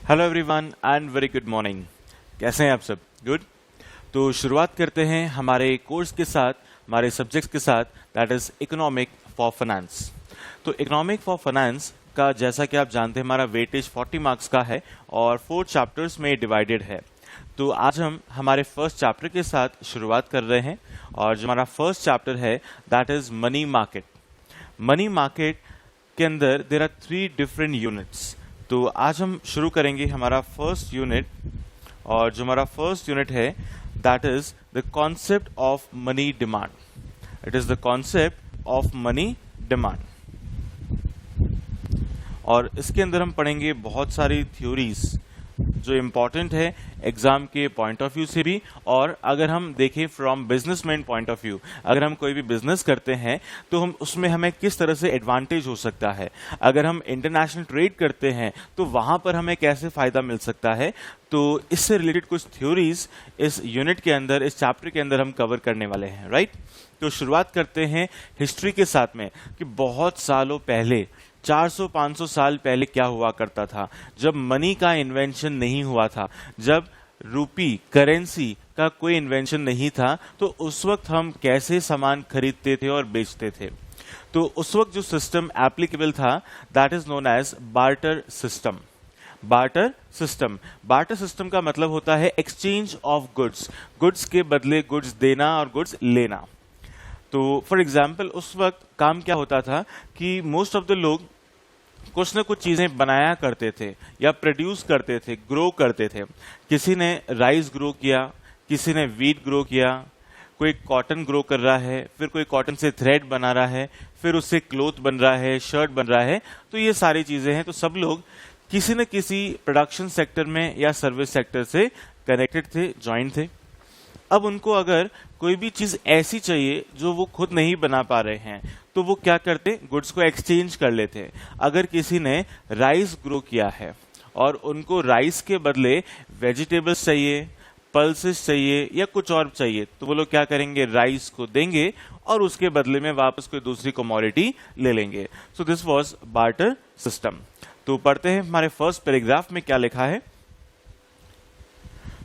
Hello everyone and very good morning. कैसे हैं आप सब? गुड। तो शुरुआत करते हैं हमारे कोर्स के साथ, हमारे सब्जेक्ट्स के साथ, that is economic for finance. तो इकोनॉमिक फॉर फाइनेंस का जैसा कि आप जानते हैं हमारा वेटेज 40 मार्क्स का है और 4 चैप्टर्स में डिवाइडेड है। तो आज हम हमारे फर्स्ट चैप्टर के साथ शुरुआत कर रहे हैं और जो हमारा फर्स्ट चैप्टर है that is money market. Money market के अंदर देयर आर 3 डिफरेंट यूनिट्स। तो आज हम शुरू करेंगे हमारा फर्स्ट यूनिट, और जो हमारा फर्स्ट यूनिट है that is the concept of money demand. It is the concept of money demand, और इसके अंदर हम पढ़ेंगे बहुत सारी थ्योरीज जो इम्पॉर्टेंट है एग्जाम के पॉइंट ऑफ व्यू से भी, और अगर हम देखें from businessman point of view, अगर हम कोई भी बिजनेस करते हैं तो हम उसमें हमें किस तरह से एडवांटेज हो सकता है, अगर हम इंटरनेशनल ट्रेड करते हैं तो वहां पर हमें कैसे फायदा मिल सकता है। तो इससे रिलेटेड कुछ थ्योरीज इस यूनिट के अंदर, इस चैप्टर के अंदर हम कवर करने वाले हैं, राइट। तो शुरुआत करते हैं हिस्ट्री के साथ में कि बहुत सालों पहले, 400-500 साल पहले क्या हुआ करता था जब मनी का इन्वेंशन नहीं हुआ था, जब रूपी करेंसी का कोई इन्वेंशन नहीं था। तो उस वक्त हम कैसे सामान खरीदते थे और बेचते थे। तो उस वक्त जो सिस्टम एप्लीकेबल था that is known as barter system. Barter system, barter system का मतलब होता है एक्सचेंज ऑफ गुड्स, गुड्स के बदले गुड्स देना और गुड्स लेना। तो फॉर एग्जाम्पल उस वक्त काम क्या होता था कि मोस्ट ऑफ द लोग कुछ न कुछ चीजें बनाया करते थे या प्रोड्यूस करते थे, ग्रो करते थे। किसी ने राइस ग्रो किया, किसी ने वीट ग्रो किया, कोई कॉटन ग्रो कर रहा है, फिर कोई कॉटन से थ्रेड बना रहा है, फिर उससे क्लोथ बन रहा है, शर्ट बन रहा है। तो ये सारी चीजें हैं। तो सब लोग किसी न किसी प्रोडक्शन सेक्टर में या सर्विस सेक्टर से कनेक्टेड थे, ज्वाइंट थे। अब उनको अगर कोई भी चीज ऐसी चाहिए जो वो खुद नहीं बना पा रहे हैं तो वो क्या करते, गुड्स को एक्सचेंज कर लेते। अगर किसी ने राइस ग्रो किया है और उनको राइस के बदले वेजिटेबल्स चाहिए, पल्सेस चाहिए या कुछ और चाहिए, तो वो लोग क्या करेंगे, राइस को देंगे और उसके बदले में वापस कोई दूसरी कमोडिटी ले लेंगे। So this was barter system. तो पढ़ते हैं हमारे फर्स्ट पैराग्राफ में क्या लिखा है।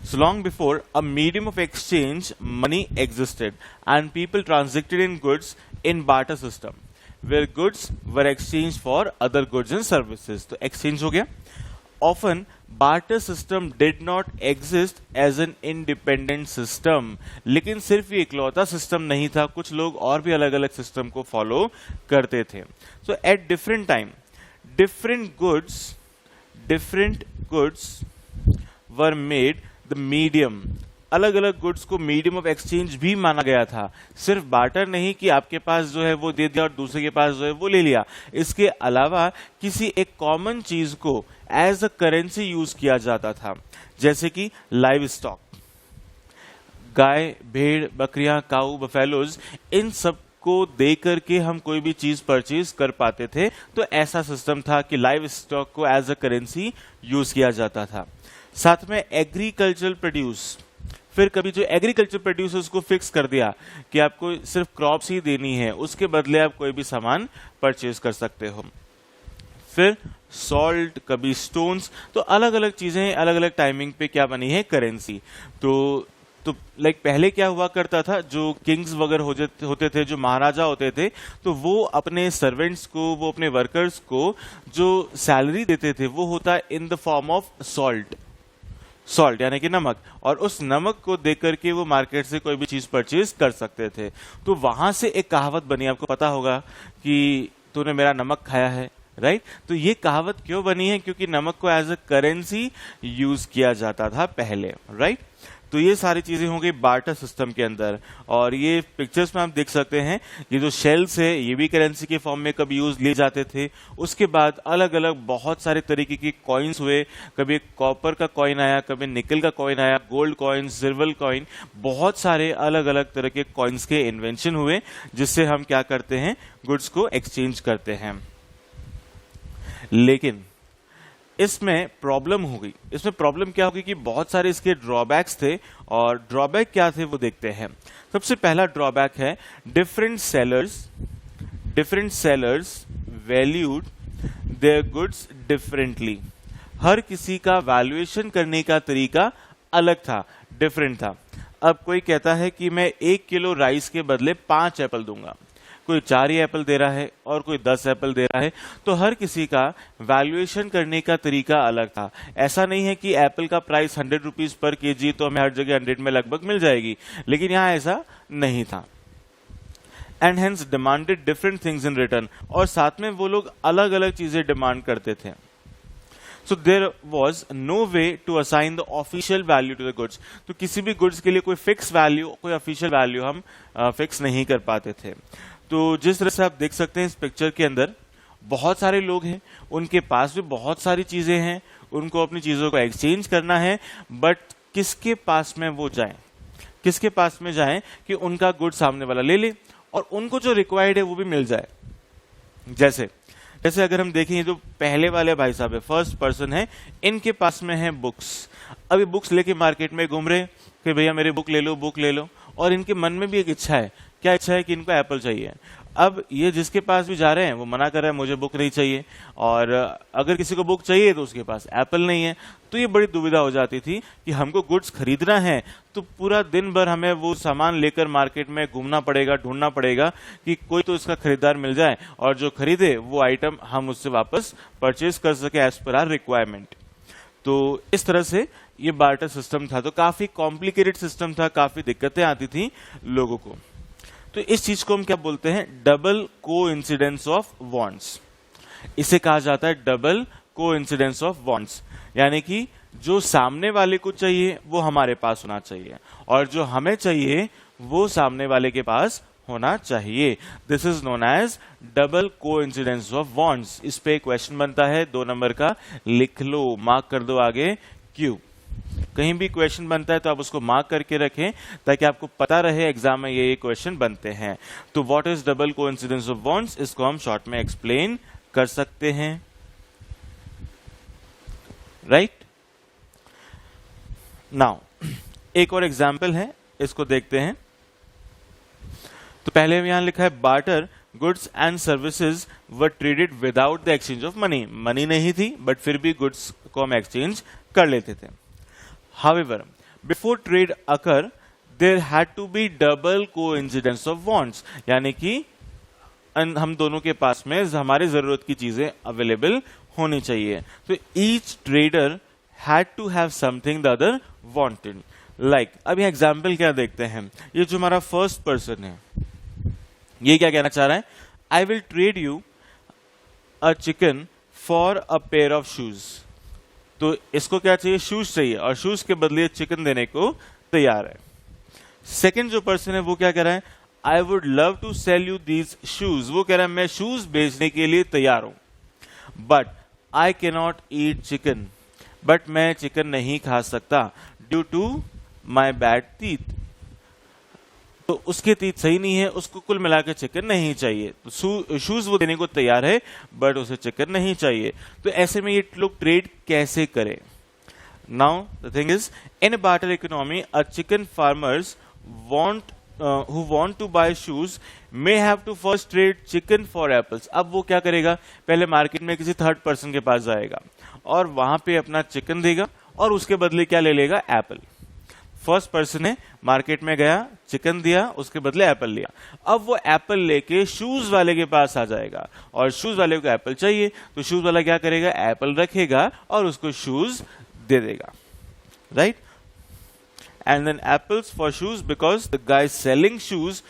So long before a medium of exchange, money existed, and people transacted in goods in barter system, where goods were exchanged for other goods and services. तो exchange हो गया। Often, barter system did not exist as an independent system. लेकिन सिर्फ ये इकलौता system नहीं था, कुछ लोग और भी अलग अलग सिस्टम को फॉलो करते थे। So at different time, different goods were made the medium. अलग अलग गुड्स को मीडियम ऑफ एक्सचेंज भी माना गया था। सिर्फ बार्टर नहीं कि आपके पास जो है वो दे दिया और दूसरे के पास जो है वो ले लिया। इसके अलावा किसी एक कॉमन चीज को एज अ करेंसी यूज किया जाता था, जैसे कि लाइव स्टॉक, गाय, भेड़, बकरियां, काऊ, बफेलोज, इन सब को दे करके हम कोई भी चीज परचेज कर पाते थे। तो ऐसा सिस्टम था कि लाइव स्टॉक को एज अ करेंसी यूज किया जाता था। साथ में एग्रीकल्चरल प्रोड्यूस, फिर कभी जो एग्रीकल्चर प्रोड्यूस उसको फिक्स कर दिया कि आपको सिर्फ क्रॉप्स ही देनी है, उसके बदले आप कोई भी सामान परचेज कर सकते हो। फिर सॉल्ट, कभी स्टोन्स, तो अलग अलग चीजें अलग अलग टाइमिंग पे क्या बनी है, करेंसी। तो लाइक पहले क्या हुआ करता था, जो किंग्स वगैरह होते थे, जो महाराजा होते थे, तो वो अपने सर्वेंट्स को, वो अपने वर्कर्स को जो सैलरी देते थे वो होता in the form of salt यानी कि नमक, और उस नमक को देख करके वो मार्केट से कोई भी चीज परचेज कर सकते थे। तो वहां से एक कहावत बनी, आपको पता होगा कि तूने मेरा नमक खाया है, राइट। तो ये कहावत क्यों बनी है, क्योंकि नमक को एज अ करेंसी यूज किया जाता था पहले, राइट। तो ये सारी चीजें हो गई बार्टर सिस्टम के अंदर। और ये पिक्चर्स में आप देख सकते हैं, ये जो शेल्स है ये भी करेंसी के फॉर्म में कभी यूज लिए जाते थे। उसके बाद अलग अलग बहुत सारे तरीके के कॉइन्स हुए, कभी कॉपर का कॉइन आया, कभी निकल का कॉइन आया, गोल्ड कॉइन, सिल्वर कॉइन, बहुत सारे अलग अलग तरह के कॉइन्स के इन्वेंशन हुए, जिससे हम क्या करते हैं, गुड्स को एक्सचेंज करते हैं। लेकिन इसमें प्रॉब्लम हो गई। इसमें प्रॉब्लम क्या होगी कि बहुत सारे इसके ड्रॉबैक्स थे, और ड्रॉबैक क्या थे वो देखते हैं। सबसे पहला ड्रॉबैक है different sellers valued their goods differently. हर किसी का वैल्यूएशन करने का तरीका अलग था, डिफरेंट था। अब कोई कहता है कि मैं 1 किलो राइस के बदले 5 एप्पल दूंगा, कोई 4 ही एप्पल दे रहा है और कोई 10 एप्पल दे रहा है, तो हर किसी का वैल्यूएशन करने का तरीका अलग था। ऐसा नहीं है कि एप्पल का प्राइस 100 रुपीज पर केजी तो हमें हर जगह 100 में लगभग मिल जाएगी, लेकिन यहाँ ऐसा नहीं था। And hence demanded different things in return, और साथ में वो लोग अलग अलग चीजें डिमांड करते थे। So there was no way to assign the official value to the goods. तो किसी भी गुड्स के लिए कोई फिक्स वैल्यू, कोई ऑफिशियल वैल्यू हम फिक्स नहीं कर पाते थे। तो जिस तरह से आप देख सकते हैं इस पिक्चर के अंदर, बहुत सारे लोग हैं, उनके पास भी बहुत सारी चीजें हैं, उनको अपनी चीजों को एक्सचेंज करना है, बट किसके पास में वो जाएं, किसके पास में जाएं कि उनका गुड सामने वाला ले ले और उनको जो रिक्वायर्ड है वो भी मिल जाए। जैसे जैसे अगर हम देखें, जो पहले वाले भाई साहब है, फर्स्ट पर्सन है, इनके पास में है बुक्स। अभी बुक्स लेके मार्केट में घूम रहे कि भैया मेरे बुक ले लो, बुक ले लो, और इनके मन में भी एक इच्छा है। क्या इच्छा है? कि इनको एप्पल चाहिए। अब ये जिसके पास भी जा रहे हैं वो मना कर रहा है, मुझे बुक नहीं चाहिए, और अगर किसी को बुक चाहिए तो उसके पास एप्पल नहीं है। तो ये बड़ी दुविधा हो जाती थी कि हमको गुड्स खरीदना है तो पूरा दिन भर हमें वो सामान लेकर मार्केट में घूमना पड़ेगा, ढूंढना पड़ेगा कि कोई तो इसका खरीदार मिल जाए और जो खरीदे वो आइटम हम उससे वापस परचेज कर सके एज पर आवर रिक्वायरमेंट। तो इस तरह से ये बार्टर सिस्टम था। तो काफी कॉम्प्लिकेटेड सिस्टम था, काफी दिक्कतें आती थी लोगों को। तो इस चीज को हम क्या बोलते हैं? Double coincidence of wants. इसे कहा जाता है डबल कोइंसिडेंस ऑफ वांट्स, यानी कि जो सामने वाले को चाहिए वो हमारे पास होना चाहिए और जो हमें चाहिए वो सामने वाले के पास होना चाहिए। This is known as double coincidence of wants. इस पे क्वेश्चन बनता है 2 नंबर का, लिख लो, मार्क कर दो आगे क्यों। कहीं भी क्वेश्चन बनता है तो आप उसको मार्क करके रखें ताकि आपको पता रहे एग्जाम में ये क्वेश्चन बनते हैं। तो what is double coincidence of wants, इसको हम शॉर्ट में एक्सप्लेन कर सकते हैं, राइट। नाउ एक और एग्जाम्पल है, इसको देखते हैं। तो पहले यहां लिखा है barter goods and services were traded without the exchange of money. Money नहीं थी बट फिर भी गुड्स को हम एक्सचेंज कर लेते थे। However, before trade occur, there had to be double coincidence of wants, यानी कि हम दोनों के पास में हमारी जरूरत की चीजें अवेलेबल होनी चाहिए। तो each trader had to have something the other wanted. Like, अभी एग्जाम्पल क्या देखते हैं। ये जो हमारा फर्स्ट पर्सन है, ये क्या कहना चाह रहा है? I will trade you a chicken for a pair of shoes. तो इसको क्या चाहिए? शूज चाहिए, और शूज के बदले चिकन देने को तैयार है। सेकंड जो पर्सन है वो क्या कह रहा है? I would love to sell you these shoes. वो कह रहा है मैं शूज बेचने के लिए तैयार हूं, but I can not eat chicken. But मैं चिकन नहीं खा सकता due to my bad teeth. तो उसके तीत सही नहीं है, उसको कुल मिलाकर चिकन नहीं चाहिए। तो शूज वो देने को तैयार है बट उसे चिकन नहीं चाहिए। तो ऐसे में ये लोग ट्रेड कैसे करें? Now the thing is, in barter economy a chicken farmers who want to buy shoes may have to first trade chicken for apples. अब वो क्या करेगा? पहले मार्केट में किसी थर्ड पर्सन के पास जाएगा और वहां पे अपना चिकन देगा और उसके बदले क्या ले लेगा? एप्पल। फर्स्ट पर्सन ने मार्केट में गया, चिकन दिया, उसके बदले एप्पल लिया। अब वो एप्पल लेके शूज वाले के पास आ जाएगा और शूज वाले को एप्पल चाहिए, तो शूज वाला क्या करेगा? एप्पल रखेगा और उसको शूज दे देगा, right. And then apples for shoes because the guy selling shoes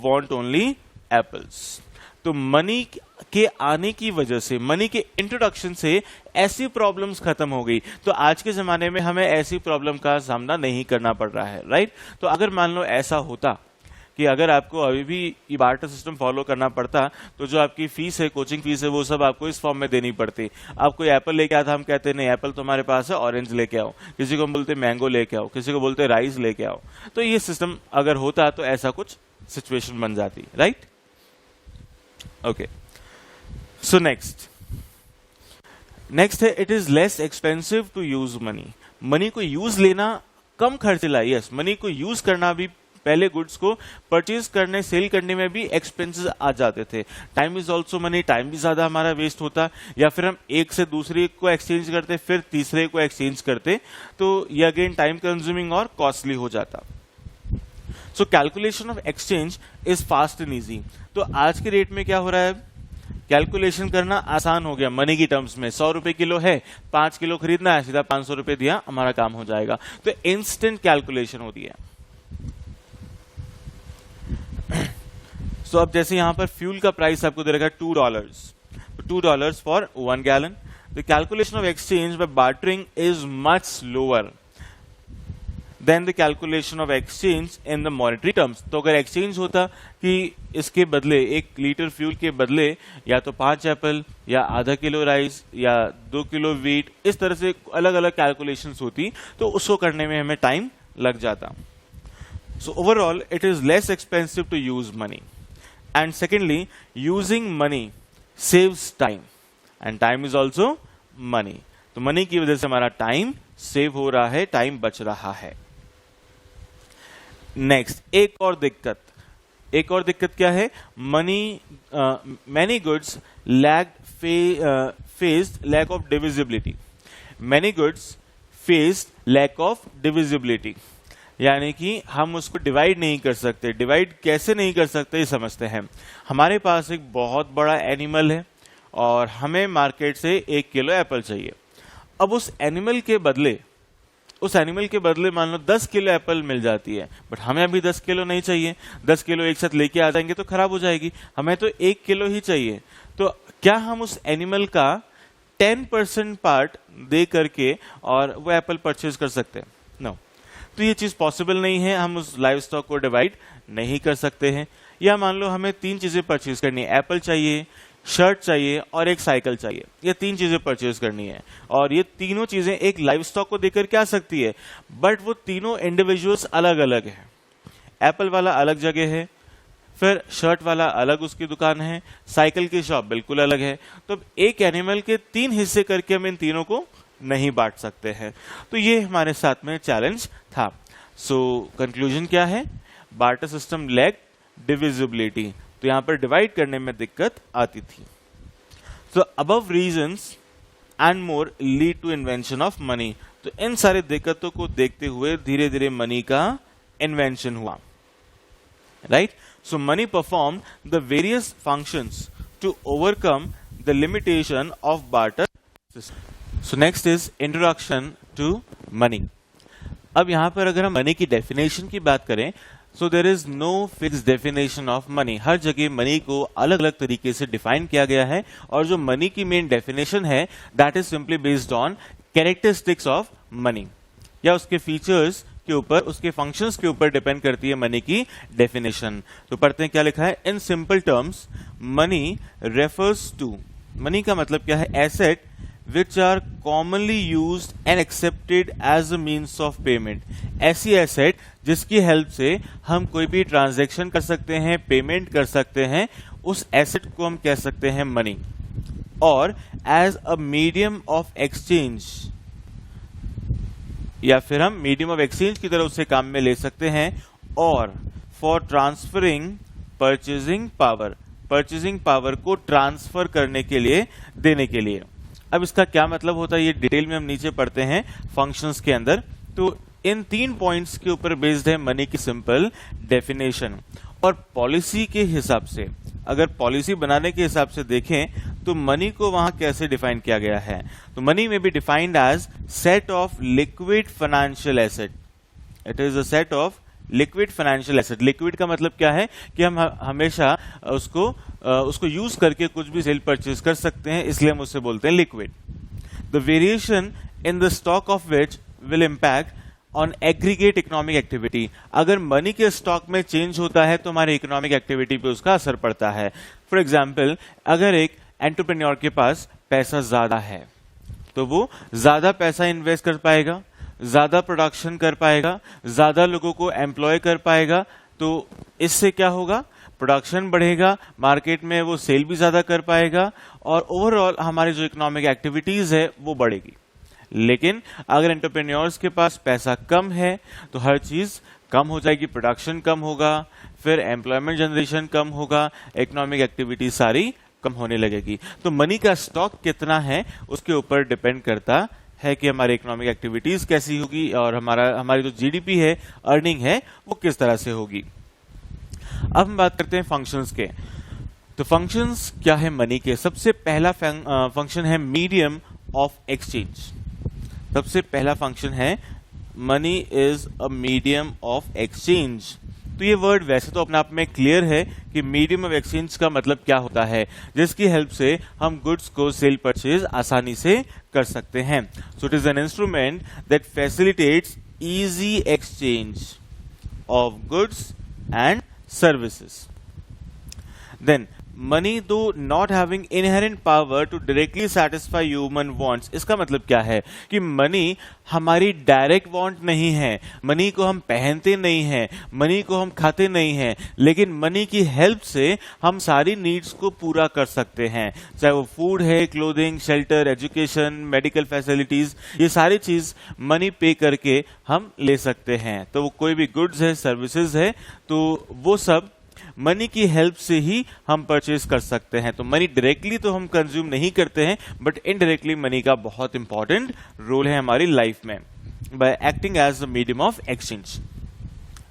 want only apples. तो मनी के आने की वजह से, मनी के इंट्रोडक्शन से ऐसी प्रॉब्लम्स खत्म हो गई। तो आज के जमाने में हमें ऐसी प्रॉब्लम का सामना नहीं करना पड़ रहा है, राइट। तो अगर मान लो ऐसा होता कि अगर आपको अभी भी ये बार्टर सिस्टम फॉलो करना पड़ता, तो जो आपकी फीस है, कोचिंग फीस है, वो सब आपको इस फॉर्म में देनी पड़ती। आप कोई एप्पल लेके आता, हम कहते नहीं एप्पल तो हमारे पास है, ऑरेंज लेके आओ। किसी को हम बोलते मैंगो लेके आओ, किसी को बोलते राइस लेके आओ। तो ये सिस्टम अगर होता तो ऐसा कुछ सिचुएशन बन जाती, राइट। ओके, सो नेक्स्ट है, it is less expensive to use money. Money को यूज लेना कम खर्चीला, यस, मनी को यूज करना भी पहले गुड्स को परचेज करने सेल करने में भी एक्सपेंसेस आ जाते थे। Time is also money, time भी ज्यादा हमारा वेस्ट होता, या फिर हम एक से दूसरे को एक्सचेंज करते फिर तीसरे को एक्सचेंज करते, तो ये अगेन टाइम कंज्यूमिंग और कॉस्टली हो जाता। So calculation of exchange is fast and easy. तो आज के रेट में क्या हो रहा है, कैलकुलेशन करना आसान हो गया मनी की टर्म्स में। 100 रुपए किलो है, 5 किलो खरीदना है, सीधा 500 रुपए दिया, हमारा काम हो जाएगा। तो इंस्टेंट कैलकुलेशन होती है। सो अब जैसे यहां पर फ्यूल का प्राइस आपको दे रखा है $2, $2 for 1 gallon. The calculation of exchange bye bartering is much slower then the calculation of exchange in the monetary terms. तो अगर एक्सचेंज होता कि इसके बदले 1 लीटर फ्यूल के बदले या तो 5 एप्पल या आधा किलो राइस या 2 किलो व्हीट, इस तरह से अलग अलग कैलकुलेशंस होती, तो उसको करने में हमें टाइम लग जाता। So overall it is less expensive to use money, and secondly using money saves time, and time is also money. तो मनी की वजह से हमारा टाइम सेव हो रहा है, टाइम बच रहा है। नेक्स्ट, एक और दिक्कत क्या है, many goods faced lack of divisibility. Many goods faced lack of divisibility, यानी कि हम उसको डिवाइड नहीं कर सकते। डिवाइड कैसे नहीं कर सकते ये समझते हैं। हमारे पास एक बहुत बड़ा एनिमल है और हमें मार्केट से 1 किलो एप्पल चाहिए। अब उस एनिमल के बदले मान लो 10 किलो एप्पल मिल जाती है, बट हमें अभी 10 किलो नहीं चाहिए। 10 किलो एक साथ लेके आ जाएंगे तो खराब हो जाएगी, हमें तो 1 किलो ही चाहिए। तो क्या हम उस एनिमल का 10% पार्ट दे करके और वो एप्पल परचेज कर सकते हैं? नो। तो ये चीज पॉसिबल नहीं है, हम उस लाइव स्टॉक को डिवाइड नहीं कर सकते हैं। या मान लो हमें 3 चीजें परचेज करनी है, एप्पल चाहिए, शर्ट चाहिए और एक साइकिल चाहिए। ये 3 चीजें परचेज करनी है और ये तीनों चीजें एक लाइव स्टॉक को देकर के आ सकती है, बट वो तीनों इंडिविजुअल्स अलग अलग है। एप्पल वाला अलग जगह है, फिर शर्ट वाला अलग उसकी दुकान है, साइकिल की शॉप बिल्कुल अलग है। तो एक एनिमल के 3 हिस्से करके हम इन तीनों को नहीं बांट सकते हैं। तो ये हमारे साथ में चैलेंज था। सो कंक्लूजन क्या है, बार्टर सिस्टम लैक डिविजिबिलिटी, तो यहां पर डिवाइड करने में दिक्कत आती थी। So above reasons and more lead to invention of money. तो इन सारे दिक्कतों को देखते हुए धीरे धीरे मनी का इन्वेंशन हुआ, right. So money perform the various functions to overcome the limitation of barter system. So next is introduction to money. अब यहां पर अगर हम मनी की डेफिनेशन की बात करें, so there is no fix definition of money. हर जगह मनी को अलग अलग तरीके से डिफाइन किया गया है, और जो मनी की मेन डेफिनेशन है that is simply based on characteristics of money, या उसके फीचर्स के ऊपर, उसके फंक्शंस के ऊपर डिपेंड करती है मनी की डेफिनेशन। तो पढ़ते हैं क्या लिखा है। In simple terms money refers to, money का मतलब क्या है, asset which are commonly used and accepted as a means of payment। ऐसी एसेट जिसकी हेल्प से हम कोई भी ट्रांजैक्शन कर सकते हैं, पेमेंट कर सकते हैं, उस एसेट को हम कह सकते हैं मनी। और as a medium of exchange, या फिर हम मीडियम ऑफ एक्सचेंज की तरह उसे काम में ले सकते हैं। और for transferring purchasing power, purchasing power को ट्रांसफर करने के लिए, देने के लिए। अब इसका क्या मतलब होता है ये डिटेल में हम नीचे पढ़ते हैं फंक्शंस के अंदर। तो इन 3 पॉइंट्स के ऊपर बेस्ड है मनी की सिंपल डेफिनेशन। और पॉलिसी के हिसाब से, अगर पॉलिसी बनाने के हिसाब से देखें तो मनी को वहां कैसे डिफाइन किया गया है। तो money may be defined as set of liquid financial asset. It is a set of liquid financial asset. Liquid का मतलब क्या है कि हम हमेशा उसको यूज करके कुछ भी सेल परचेज कर सकते हैं, इसलिए हम उसे बोलते हैं liquid. The variation in the stock of which will impact on aggregate economic activity. अगर मनी के स्टॉक में चेंज होता है तो हमारी इकोनॉमिक एक्टिविटी पे उसका असर पड़ता है। फॉर एग्जाम्पल, अगर एक एंटरप्रेन्योर के पास पैसा ज्यादा है तो वो ज्यादा पैसा इन्वेस्ट कर पाएगा, ज्यादा प्रोडक्शन कर पाएगा, ज्यादा लोगों को एम्प्लॉय कर पाएगा। तो इससे क्या होगा, प्रोडक्शन बढ़ेगा, मार्केट में वो सेल भी ज्यादा कर पाएगा, और ओवरऑल हमारी जो इकोनॉमिक एक्टिविटीज है वो बढ़ेगी। लेकिन अगर एंटरप्रेन्योर्स के पास पैसा कम है तो हर चीज कम हो जाएगी, प्रोडक्शन कम होगा, फिर एम्प्लॉयमेंट जनरेशन कम होगा, इकोनॉमिक एक्टिविटी सारी कम होने लगेगी। तो मनी का स्टॉक कितना है उसके ऊपर डिपेंड करता है कि हमारी इकोनॉमिक एक्टिविटीज कैसी होगी और हमारी जो जीडीपी है, अर्निंग है, वो किस तरह से होगी। अब हम बात करते हैं फंक्शंस के। तो फंक्शंस क्या है मनी के? सबसे पहला फंक्शन है मीडियम ऑफ एक्सचेंज। सबसे पहला फंक्शन है money is a medium of exchange. तो ये वर्ड वैसे तो अपने आप में क्लियर है कि मीडियम ऑफ एक्सचेंज का मतलब क्या होता है, जिसकी हेल्प से हम गुड्स को सेल परचेज आसानी से कर सकते हैं। So it is an instrument that facilitates easy exchange of goods and services. Then money though not having inherent power to directly satisfy human wants. इसका मतलब क्या है कि मनी हमारी डायरेक्ट वांट नहीं है, मनी को हम पहनते नहीं हैं, मनी को हम खाते नहीं हैं, लेकिन मनी की हेल्प से हम सारी नीड्स को पूरा कर सकते हैं, चाहे वो फूड है, clothing, shelter, education, medical facilities, ये सारी चीज मनी पे करके हम ले सकते हैं। तो वो कोई भी गुड्स है, सर्विसेज है, तो वो सब मनी की हेल्प से ही हम परचेज कर सकते हैं। तो मनी डायरेक्टली तो हम कंज्यूम नहीं करते हैं, बट इनडायरेक्टली मनी का बहुत इंपॉर्टेंट रोल है हमारी लाइफ में, by acting as a medium of exchange.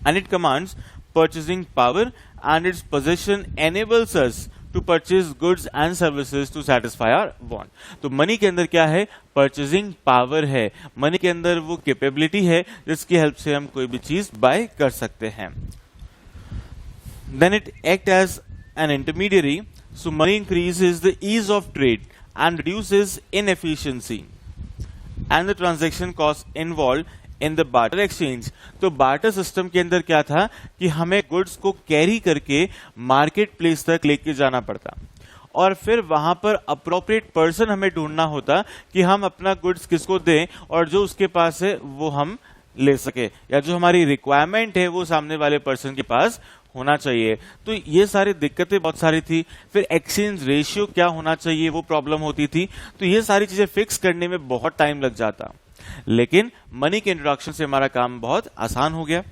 And it commands purchasing power and its position enables us to purchase goods and services to satisfy our want. तो money के अंदर क्या है? परचेजिंग पावर है। Money के अंदर वो कैपेबिलिटी है जिसकी हेल्प से हम कोई भी चीज बाय कर सकते हैं। Then it acts as an intermediary, so money increases the ease of trade and reduces inefficiency and the transaction cost involved in the barter exchange। तो बार्टर सिस्टम के अंदर क्या था कि हमें गुड्स को कैरी करके मार्केट प्लेस तक लेके जाना पड़ता और फिर वहां पर अप्रोप्रिएट पर्सन हमें ढूंढना होता कि हम अपना गुड्स किसको दें और जो उसके पास है वो हम ले सके, या जो हमारी रिक्वायरमेंट है वो सामने वाले पर्सन के पास होना चाहिए। तो ये सारी दिक्कतें बहुत सारी थी। फिर एक्सचेंज रेशियो क्या होना चाहिए वो प्रॉब्लम होती थी। तो ये सारी चीजें फिक्स करने में बहुत टाइम लग जाता, लेकिन मनी के इंट्रोडक्शन से हमारा काम बहुत आसान हो गया।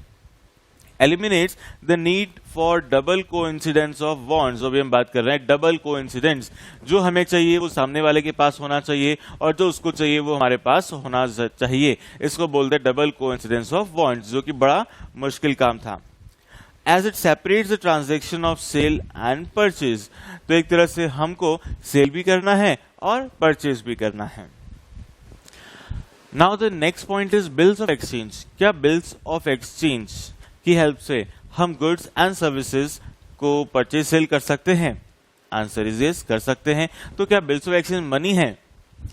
Eliminates the need for double coincidence of wants. अभी हम बात कर रहे हैं डबल कोइंसिडेंस, जो हमें चाहिए वो सामने वाले के पास होना चाहिए और जो उसको चाहिए वो हमारे पास होना चाहिए। इसको बोलते हैं डबल कोइंसिडेंस ऑफ वांट्स, जो कि बड़ा मुश्किल काम था। As it separates the transaction of sale and purchase, तो एक तरह से हमको सेल भी करना है और परचेज भी करना है। Now the next point is bills of exchange। क्या बिल्स ऑफ एक्सचेंज की हेल्प से हम गुड्स एंड सर्विसेज को परचेज सेल कर सकते हैं? आंसर इज यस, कर सकते हैं। तो क्या बिल्स ऑफ एक्सचेंज मनी है?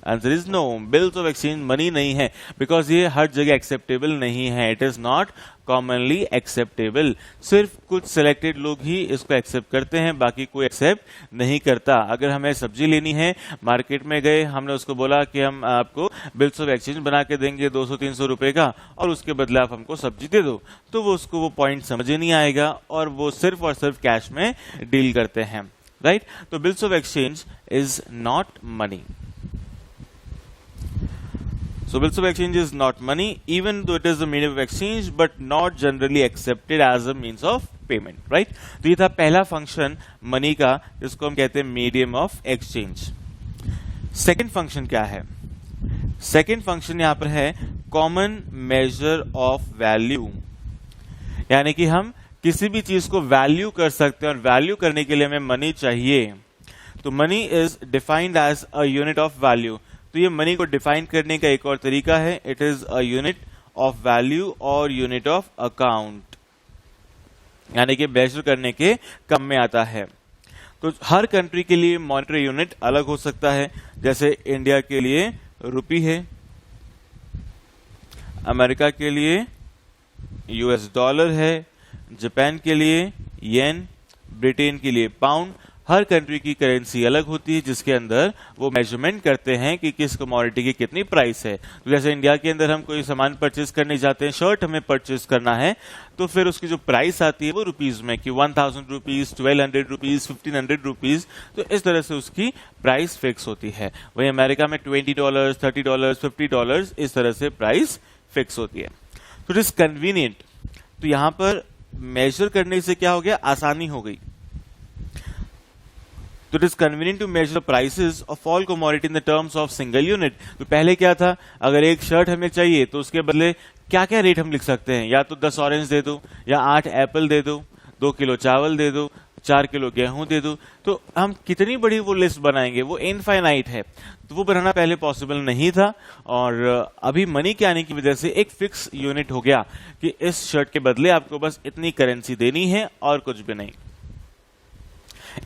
Answer is no, bills of exchange money नहीं है, बिकॉज ये हर जगह एक्सेप्टेबल नहीं है। It is not commonly acceptable. सिर्फ कुछ सिलेक्टेड लोग ही इसको एक्सेप्ट करते हैं, बाकी कोई एक्सेप्ट नहीं करता। अगर हमें सब्जी लेनी है, मार्केट में गए, हमने उसको बोला कि हम आपको बिल्स ऑफ एक्सचेंज बना के देंगे 200-300 रुपए का और उसके बदले आप हमको सब्जी दे दो, तो वो उसको वो पॉइंट समझ ही नहीं आएगा और वो सिर्फ और सिर्फ कैश में डील करते हैं, राइट? तो bills of exchange is not money. So bills of exchange is not money, even though it is the medium of exchange, but not generally accepted as a means of payment, right? तो ये था पहला function money का, जिसको हम कहते हैं medium of exchange. Second function क्या है? सेकेंड फंक्शन यहाँ पर है कॉमन मेजर ऑफ वैल्यू, यानी कि हम किसी भी चीज को वैल्यू कर सकते हैं और वैल्यू करने के लिए हमें मनी चाहिए। तो money is defined as a unit of value. तो ये मनी को डिफाइन करने का एक और तरीका है, it is a unit of value और यूनिट ऑफ अकाउंट, यानी कि मेजर करने के कम में आता है। तो हर कंट्री के लिए मॉनेटरी यूनिट अलग हो सकता है, जैसे इंडिया के लिए रुपी है, अमेरिका के लिए यूएस डॉलर है, जापान के लिए येन, ब्रिटेन के लिए पाउंड। हर कंट्री की करेंसी अलग होती है, जिसके अंदर वो मेजरमेंट करते हैं कि किस कमोडिटी की कितनी प्राइस है। तो जैसे इंडिया के अंदर हम कोई सामान परचेज करने जाते हैं, शर्ट हमें परचेज करना है, तो फिर उसकी जो प्राइस आती है वो रुपीज में, कि 1000 रुपीज, 1200 रुपीज, 1500 रुपीज। तो इस तरह से उसकी प्राइस फिक्स होती है। वहीं अमेरिका में $20, $30, $50 इस तरह से प्राइस फिक्स होती है। तो इट इज कन्वीनियंट तो यहां पर मेजर करने से क्या हो गया, आसानी हो गई। तो it is convenient to measure prices of all commodity in the terms of single unit. तो पहले क्या था, अगर एक शर्ट हमें चाहिए तो उसके बदले क्या क्या रेट हम लिख सकते हैं, या तो 10 ऑरेंज दे दो, या 8 एप्पल दे दो, 2 किलो चावल दे दो, 4 किलो गेहूं दे दो। तो हम कितनी बड़ी वो लिस्ट बनाएंगे, वो इनफाइनाइट है, तो वो बनाना पहले पॉसिबल नहीं था। और अभी मनी के आने की वजह से एक फिक्स यूनिट हो गया कि इस शर्ट के बदले आपको बस इतनी करेंसी देनी है और कुछ भी नहीं।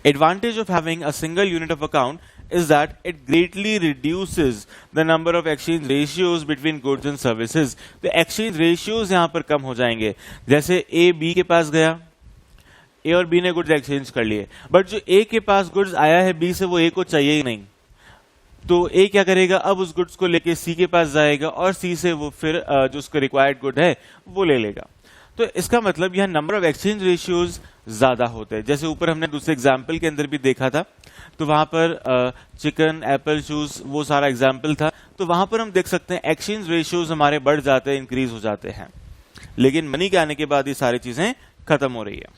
Advantage of having a single unit of account is that it greatly reduces the number of exchange ratios between goods and services. तो exchange ratios यहां पर कम हो जाएंगे। जैसे A B के पास गया, A और B ने गुड्स एक्सचेंज कर लिए, बट जो A के पास गुड्स आया है B से वो A को चाहिए ही नहीं, तो A क्या करेगा, अब उस गुड्स को लेके C के पास जाएगा और C से वो फिर जो उसका रिक्वायर्ड गुड है वो ले लेगा। तो इसका मतलब यह नंबर ऑफ एक्सचेंज रेशियोज ज्यादा होते हैं। जैसे ऊपर हमने दूसरे एग्जाम्पल के अंदर भी देखा था, तो वहां पर चिकन, एप्पल, जूस, वो सारा एग्जाम्पल था। तो वहां पर हम देख सकते हैं एक्सचेंज रेशियोज हमारे बढ़ जाते हैं, इंक्रीज हो जाते हैं। लेकिन मनी के आने के बाद ये सारी चीजें खत्म हो रही है।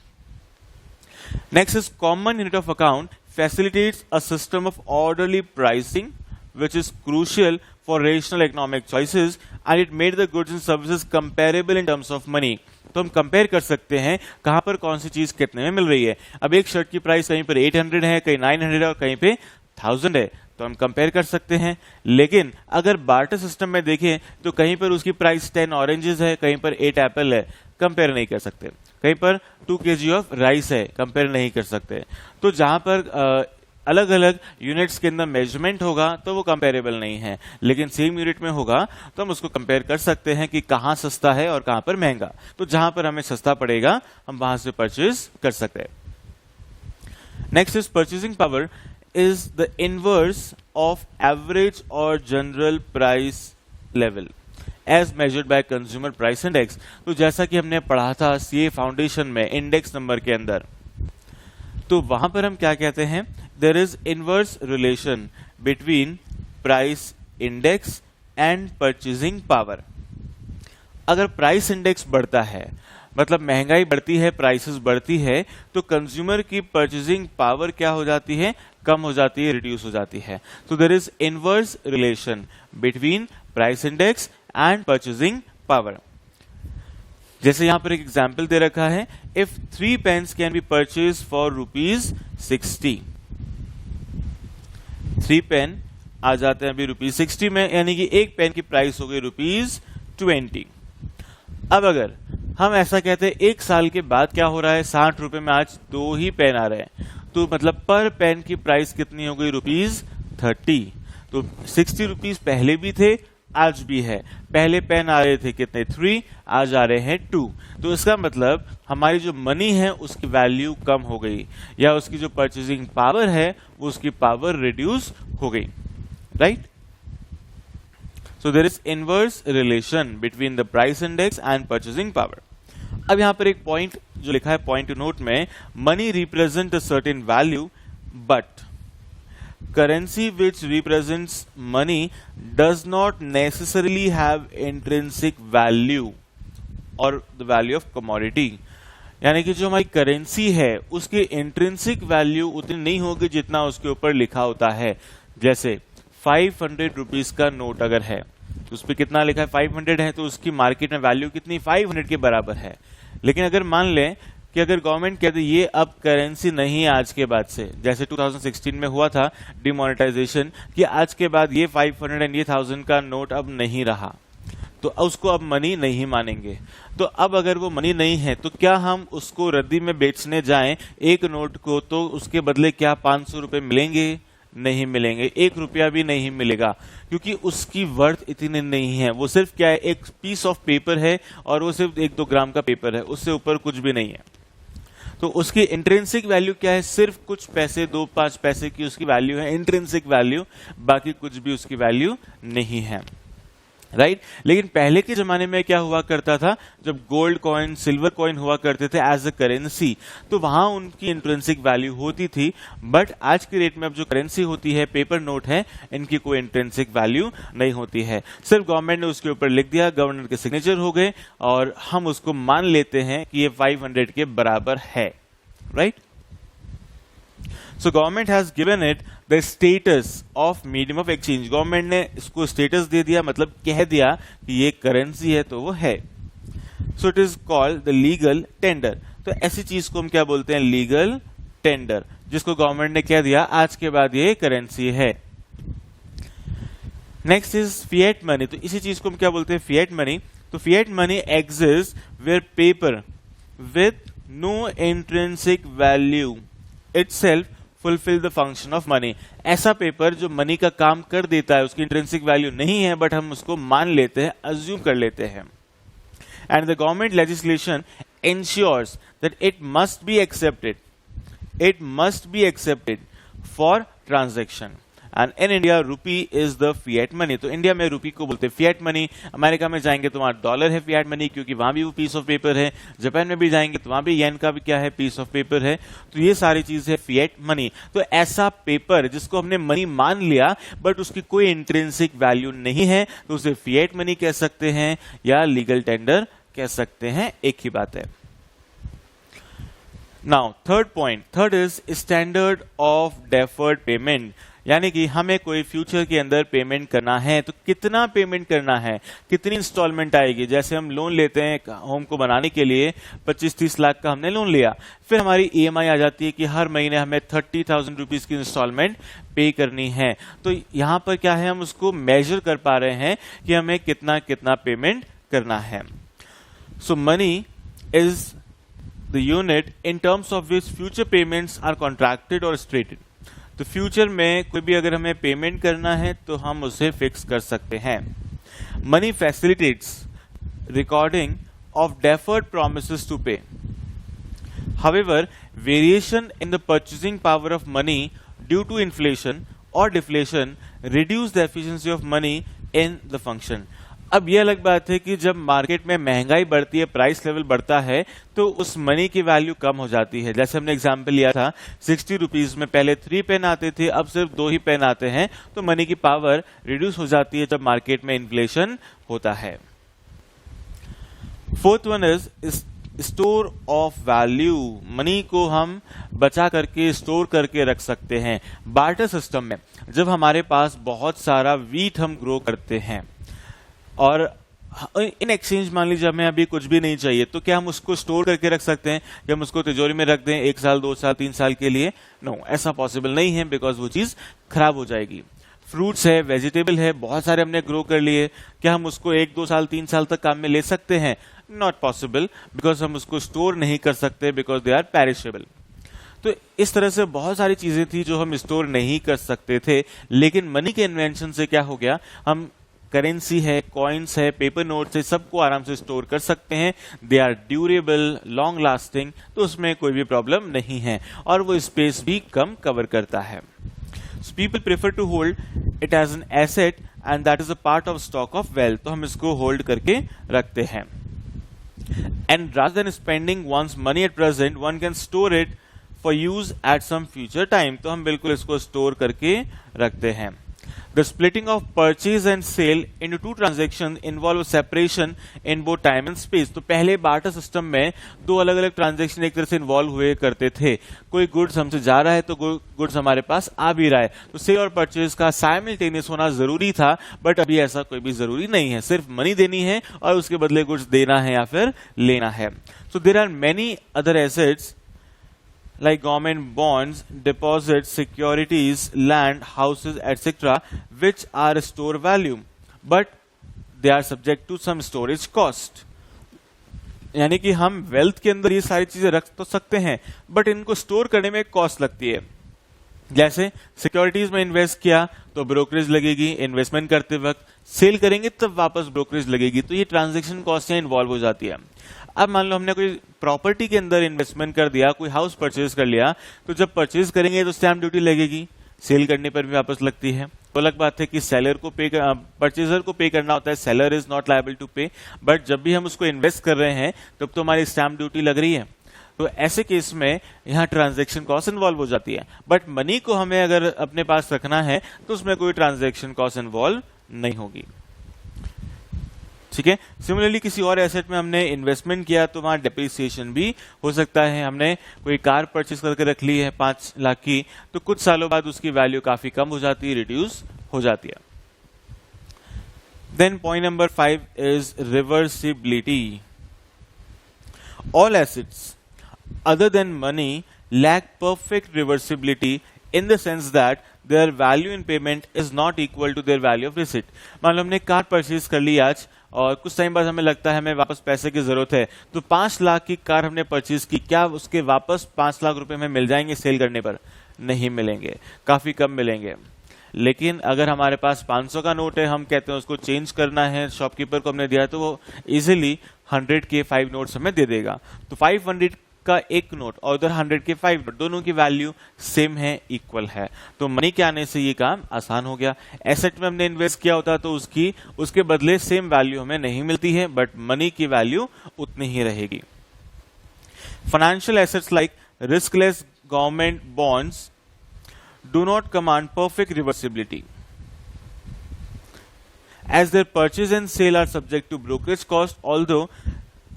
Next is common unit of account facilitates a system of orderly pricing which is crucial for rational economic choices and it made the goods and services comparable in terms of money। तो हम compare कर सकते हैं कहां पर कौन सी चीज कितने में मिल रही है। अब एक शर्ट की प्राइस कहीं पर 800 है, कहीं 900 है और कहीं पे 1000 है, तो हम कंपेयर कर सकते हैं। लेकिन अगर बार्टर सिस्टम में देखें तो कहीं पर उसकी प्राइस 10 ऑरेंजेस है, कहीं पर 8 एप्पल है, कंपेयर नहीं कर सकते। कहीं पर 2 kg ऑफ राइस है, कंपेयर नहीं कर सकते। तो जहां पर अलग अलग यूनिट्स के अंदर मेजरमेंट होगा तो वो कंपेरेबल नहीं है, लेकिन सेम यूनिट में होगा तो हम उसको कंपेयर कर सकते हैं कि कहां सस्ता है और कहां पर महंगा। तो जहां पर हमें सस्ता पड़ेगा हम वहां से परचेज कर सकते हैं। Next is purchasing power is the inverse of average और general price level as measured by consumer price index. तो जैसा कि हमने पढ़ा था सीए फाउंडेशन में इंडेक्स नंबर के अंदर, तो वहां पर हम क्या कहते हैं, there is inverse relation between price index and purchasing power। अगर प्राइस इंडेक्स बढ़ता है, मतलब महंगाई बढ़ती है, प्राइसेस बढ़ती है, तो कंज्यूमर की परचेजिंग पावर क्या हो जाती है, कम हो जाती है, रिड्यूस हो जाती है। तो there is inverse relation between price index and purchasing power. जैसे यहां पर एक एग्जाम्पल दे रखा है, if 3 pens can be purchase for ₹60, 3 pen आ जाते हैं अभी ₹60 में, यानी कि एक पेन की प्राइस हो गई ₹20। अब अगर हम ऐसा कहते हैं एक साल के बाद क्या हो रहा है, ₹60 में आज 2 ही पेन आ रहे हैं, तो मतलब पर पेन की प्राइस कितनी हो गई, ₹30। तो ₹60 पहले भी थे, आज भी है। पहले पेन आ रहे थे कितने, 3, आज आ रहे हैं 2। तो इसका मतलब हमारी जो मनी है उसकी वैल्यू कम हो गई, या उसकी जो परचेजिंग पावर है वो उसकी पावर रिड्यूस हो गई, right. So there is inverse relation between the price index and purchasing power. अब यहां पर एक पॉइंट जो लिखा है पॉइंट टू नोट में, money represent a certain value but currency which represents money does not necessarily have intrinsic value or the value of commodity। यानी कि जो हमारी करेंसी है उसकी इंट्रिंसिक वैल्यू उतनी नहीं होगी जितना उसके ऊपर लिखा होता है। जैसे 500 रुपीज का नोट अगर है तो उस पर कितना लिखा है, 500 है, तो उसकी मार्केट में वैल्यू कितनी, 500 के बराबर है। लेकिन अगर मान लें कि अगर गवर्नमेंट कहते ये अब करेंसी नहीं है आज के बाद से, जैसे 2016 में हुआ था डिमोनेटाइजेशन, कि आज के बाद ये 500 एंड ये 1000 का नोट अब नहीं रहा, तो उसको अब मनी नहीं मानेंगे। तो अब अगर वो मनी नहीं है तो क्या हम उसको रद्दी में बेचने जाएं एक नोट को, तो उसके बदले क्या 500 रुपए मिलेंगे, नहीं मिलेंगे, ₹1 भी नहीं मिलेगा, क्योंकि उसकी वर्थ इतनी नहीं है। वो सिर्फ क्या है, एक पीस ऑफ पेपर है और वो सिर्फ 1-2 ग्राम का पेपर है, उससे ऊपर कुछ भी नहीं है। तो उसकी इंट्रिंसिक वैल्यू क्या है, सिर्फ कुछ पैसे, 2-5 पैसे की उसकी वैल्यू है इंट्रिंसिक वैल्यू, बाकी कुछ भी उसकी वैल्यू नहीं है। राइट लेकिन पहले के जमाने में क्या हुआ करता था, जब गोल्ड कॉइन सिल्वर कॉइन हुआ करते थे एज अ करेंसी, तो वहां उनकी इंट्रिंसिक वैल्यू होती थी। बट आज के रेट में अब जो करेंसी होती है, पेपर नोट है, इनकी कोई इंट्रिंसिक वैल्यू नहीं होती है। सिर्फ गवर्नमेंट ने उसके ऊपर लिख दिया, गवर्नर के सिग्नेचर हो गए और हम उसको मान लेते हैं कि ये 500 के बराबर है। Right So government has given it the status of medium of exchange. Government ने इसको स्टेटस दे दिया, मतलब कह दिया कि ये करेंसी है तो वो है। So it is called the legal tender. तो ऐसी चीज को हम क्या बोलते हैं, लीगल टेंडर, जिसको गवर्नमेंट ने कह दिया आज के बाद ये करेंसी है। Next is fiat money. तो इसी चीज को हम क्या बोलते हैं, फिएट मनी। तो fiat money exist where paper with no intrinsic value itself fulfill the function of money। ऐसा पेपर जो मनी का काम कर देता है, उसकी इंट्रिंसिक वैल्यू नहीं है बट हम उसको मान लेते हैं, अज्यूम कर लेते हैं। And the government legislation ensures that it must be accepted for transaction। And in India रूपी इज द फिएट मनी। तो इंडिया में रूपी को बोलते हैं फिएट मनी। अमेरिका में जाएंगे तो वहां डॉलर है फिएट मनी, क्योंकि वहां भी वो पीस ऑफ पेपर है। जापान में भी जाएंगे तो वहां भी येन का भी क्या है, पीस ऑफ पेपर है। तो ये सारी चीज है फिएट मनी। तो ऐसा पेपर जिसको हमने मनी मान लिया बट उसकी कोई इंट्रिंसिक वैल्यू नहीं है, तो उसे फिएट मनी कह सकते हैं या लीगल टेंडर कह सकते हैं, एक ही बात है। Now third is standard of deferred payment. यानी कि हमें कोई फ्यूचर के अंदर पेमेंट करना है तो कितना पेमेंट करना है, कितनी इंस्टॉलमेंट आएगी। जैसे हम लोन लेते हैं होम को बनाने के लिए, 25-30 लाख का हमने लोन लिया, फिर हमारी ईएमआई आ जाती है कि हर महीने हमें 30,000 रुपीज की इंस्टॉलमेंट पे करनी है। तो यहां पर क्या है, हम उसको मेजर कर पा रहे हैं कि हमें कितना कितना पेमेंट करना है। So money is the unit in terms of which future payments are contracted और स्ट्रेटेड। तो फ्यूचर में कोई भी अगर हमें पेमेंट करना है तो हम उसे फिक्स कर सकते हैं। Money facilitates recording of deferred promises to pay. However, variation in the purchasing power of money due to inflation और deflation reduce the efficiency of money in the function. अब यह अलग बात है कि जब मार्केट में महंगाई बढ़ती है, प्राइस लेवल बढ़ता है, तो उस मनी की वैल्यू कम हो जाती है। जैसे हमने एग्जांपल लिया था, 60 रुपीज में पहले 3 पेन आते थे, अब सिर्फ 2 ही पेन आते हैं। तो मनी की पावर रिड्यूस हो जाती है जब मार्केट में इन्फ्लेशन होता है। Fourth one is store of value. Money को हम बचा करके स्टोर करके रख सकते हैं। बार्टर सिस्टम में जब हमारे पास बहुत सारा वीट हम ग्रो करते हैं और इन एक्सचेंज मान लीजिए हमें अभी कुछ भी नहीं चाहिए, तो क्या हम उसको स्टोर करके रख सकते हैं कि हम उसको तिजोरी में रख दें 1 साल 2 साल 3 साल के लिए? नो, ऐसा पॉसिबल नहीं है, बिकॉज वो चीज खराब हो जाएगी। फ्रूट्स है, वेजिटेबल है, बहुत सारे हमने ग्रो कर लिए, क्या हम उसको 1 2 साल 3 साल तक काम में ले सकते हैं? नॉट पॉसिबल, बिकॉज हम उसको स्टोर नहीं कर सकते, बिकॉज दे आर पेरिशेबल। तो इस तरह से बहुत सारी चीजें थी जो हम स्टोर नहीं कर सकते थे, लेकिन मनी के इन्वेंशन से क्या हो गया, हम करेंसी है, कॉइन्स है, पेपर नोट्स है, सबको आराम से स्टोर कर सकते हैं। They are durable, long lasting, तो उसमें कोई भी प्रॉब्लम नहीं है और वो स्पेस भी कम कवर करता है। So people prefer to hold it as an asset and that is a part of stock of wealth। तो हम इसको होल्ड करके रखते हैं। And rather than spending one's money at present, one can store it for use at some future time। तो हम बिल्कुल इसको स्टोर करके रखते हैं। The splitting of purchase and sale into 2 transactions involve a separation in both time and space। तो पहले barter system में 2 अलग अलग ट्रांजेक्शन एक तरह से इन्वॉल्व हुए करते थे। कोई गुड्स हमसे जा रहा है तो गुड्स हमारे पास आ भी रहा है, तो सेल और परचेज का साइमल्टेनियस होना जरूरी था, बट अभी ऐसा कोई भी जरूरी नहीं है। सिर्फ मनी देनी है और उसके बदले गुड्स देना है या फिर लेना है। So there are many other assets like government bonds, deposits, securities, land, houses, etc., which are store value, but they are subject to some storage cost। यानी कि हम वेल्थ के अंदर ये सारी चीजें रख तो सकते हैं, बट इनको स्टोर करने में कॉस्ट लगती है। जैसे सिक्योरिटीज में इन्वेस्ट किया तो ब्रोकरेज लगेगी, इन्वेस्टमेंट करते वक्त सेल करेंगे तब वापस ब्रोकरेज लगेगी, तो ये ट्रांजैक्शन कॉस्ट इन्वॉल्व हो जाती है। अब मान लो हमने कोई प्रॉपर्टी के अंदर इन्वेस्टमेंट कर दिया, कोई हाउस परचेज कर लिया, तो जब परचेज करेंगे तो स्टैंप ड्यूटी लगेगी, सेल करने पर भी वापस लगती है। तो अलग बात है कि सेलर को परचेजर को पे करना होता है, seller is not liable to pay, but जब भी हम उसको इन्वेस्ट कर रहे हैं तब तो हमारी स्टैम्प ड्यूटी लग रही है। तो ऐसे केस में यहाँ ट्रांजैक्शन कॉस्ट इन्वॉल्व हो जाती है, बट मनी को हमें अगर अपने पास रखना है तो उसमें कोई ट्रांजैक्शन कॉस्ट इन्वॉल्व नहीं होगी। ठीक है। सिमिलरली किसी और एसेट में हमने इन्वेस्टमेंट किया तो वहां डेप्रिसिएशन भी हो सकता है। हमने कोई कार परचेज करके रख ली है 5 लाख की, तो कुछ सालों बाद उसकी वैल्यू काफी कम हो जाती है, रिड्यूस हो जाती है। Then point number 5 is reversibility. All assets other than money lack perfect reversibility in the sense that their value in payment is not equal to their value of receipt। मान लो हमने car purchase कर ली आज और कुछ time बाद हमें लगता है हमें वापस पैसे की जरूरत है, तो 5 लाख की कार हमने परचेज की, क्या उसके वापस 5 लाख रुपए हमें मिल जाएंगे सेल करने पर? नहीं मिलेंगे, काफी कम मिलेंगे। लेकिन अगर हमारे पास 500 का नोट है, हम कहते हैं उसको चेंज करना है, शॉपकीपर को हमने दिया, तो वो इजिली 100 के 5 नोट्स हमें दे देगा। तो 500 का एक नोट और उधर 100 के 5 नोट, दोनों की वैल्यू सेम है, इक्वल है, तो मनी के आने से ये काम आसान हो गया। एसेट में हमने इन्वेस्ट किया होता तो उसके बदले सेम वैल्यू हमें नहीं मिलती है, बट मनी की वैल्यू उतनी ही रहेगी। Financial assets like riskless government bonds do not command perfect reversibility as their purchase and sale are subject to brokerage cost, although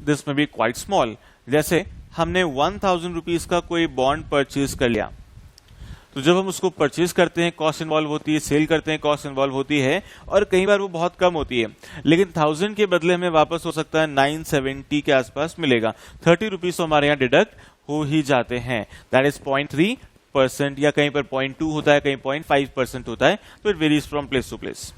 this may be quite small। जैसे हमने 1000 रुपीज का कोई bond purchase कर लिया, तो जब हम उसको परचेज करते हैं कॉस्ट इन्वॉल्व होती है, सेल करते हैं कॉस्ट इन्वॉल्व होती है, और कई बार वो बहुत कम होती है, लेकिन 1000 के बदले हमें वापस हो सकता है 970 के आसपास मिलेगा। 30 रुपीज तो हमारे यहाँ डिडक्ट हो ही जाते हैं, दैट इज 0.3% या कहीं पर 0.2 होता है, कहीं 0.5% होता है, तो it varies from place to place.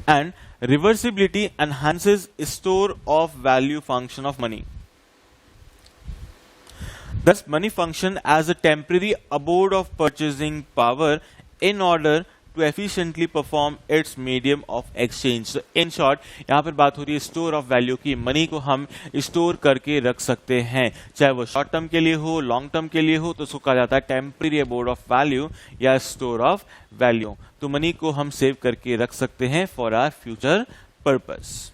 And reversibility enhances store of value function of money. Thus, money function as a temporary abode of purchasing power in order to efficiently perform its medium of exchange। So, in short, यहाँ पर बात हो रही है store of value की। Money को हम store करके रख सकते हैं, चाहे वो शॉर्ट टर्म के लिए हो, लॉन्ग टर्म के लिए हो, तो उसको कहा जाता है टेम्पररी अबोर्ड ऑफ वैल्यू या स्टोर ऑफ वैल्यू। तो मनी को हम सेव करके रख सकते हैं फॉर आवर फ्यूचर पर्पस।